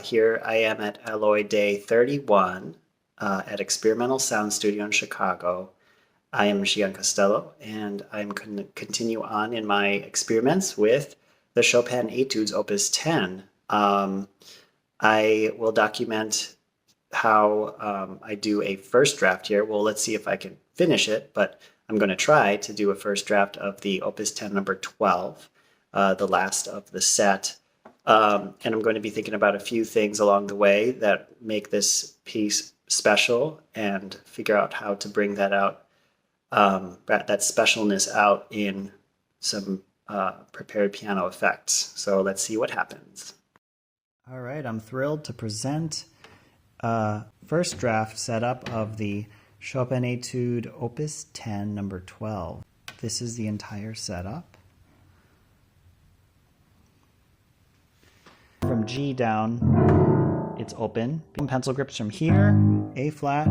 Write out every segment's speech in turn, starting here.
Here I am at Alloy Day 31 at Experimental Sound Studio in Chicago. I am Gian Costello, and I'm going to continue on in my experiments with the Chopin Etudes Opus 10. I will document how I do a first draft here. Well, let's see if I can finish it, but I'm going to try to do a first draft of the Opus 10 number 12, the last of the set. And I'm going to be thinking about a few things along the way that make this piece special and figure out how to bring that out, that specialness out in some prepared piano effects. So let's see what happens. All right, I'm thrilled to present first draft setup of the Chopin Etude Opus 10 number 12. This is the entire setup. From G down, it's open. Pencil grips from here, A flat,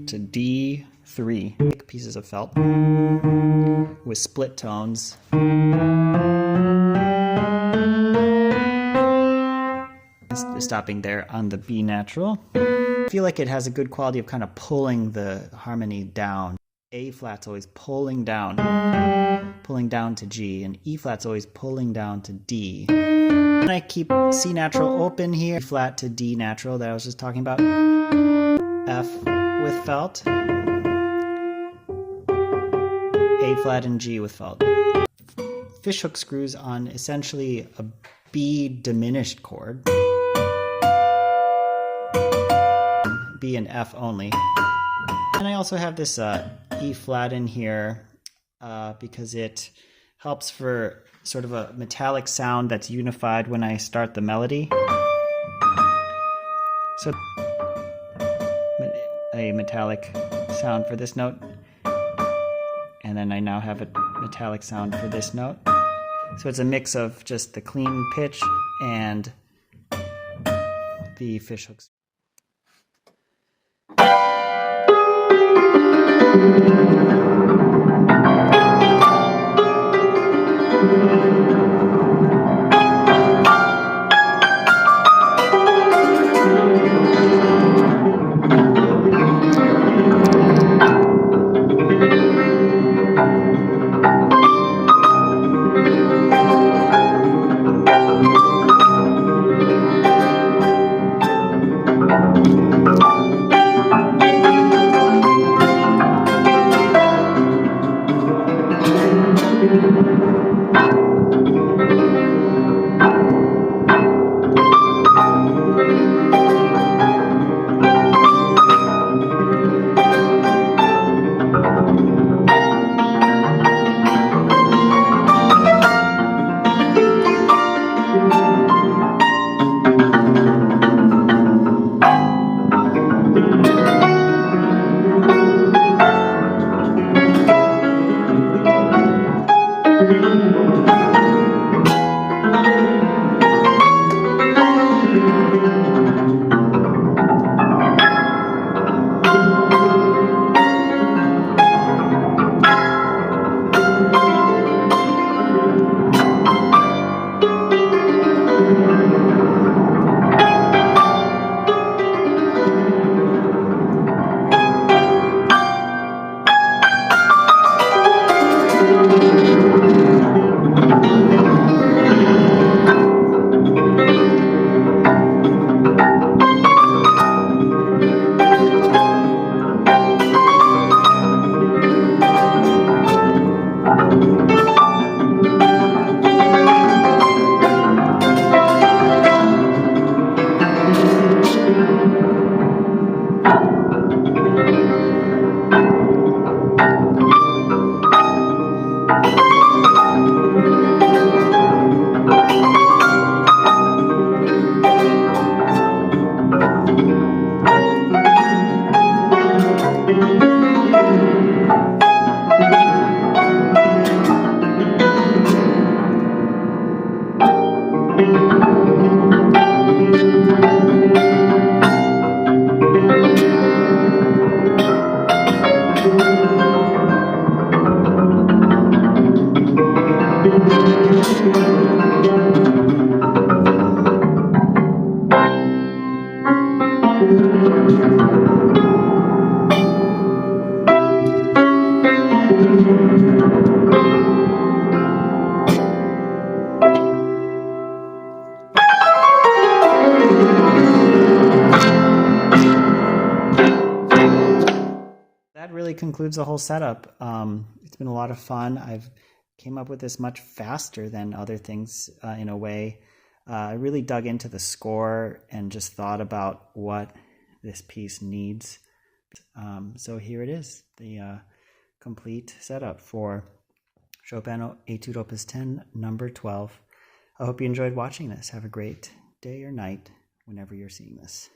to D3. Pieces of felt with split tones. Stopping there on the B natural. I feel like it has a good quality of kind of pulling the harmony down. A flat's always pulling down to G, and E flat's always pulling down to D. And I keep C natural open here, E flat to D natural that I was just talking about. F with felt. A flat and G with felt. Fishhook screws on essentially a B diminished chord. B and F only. And I also have this E flat in here because it helps for sort of a metallic sound that's unified when I start the melody. So a metallic sound for this note, and then I now have a metallic sound for this note. So it's a mix of just the clean pitch and the fishhooks. That really concludes the whole setup. It's been a lot of fun. I've came up with this much faster than other things in a way. I really dug into the score and just thought about what this piece needs. So here it is, the complete setup for Chopin Etude Opus 10, number 12. I hope you enjoyed watching this. Have a great day or night whenever you're seeing this.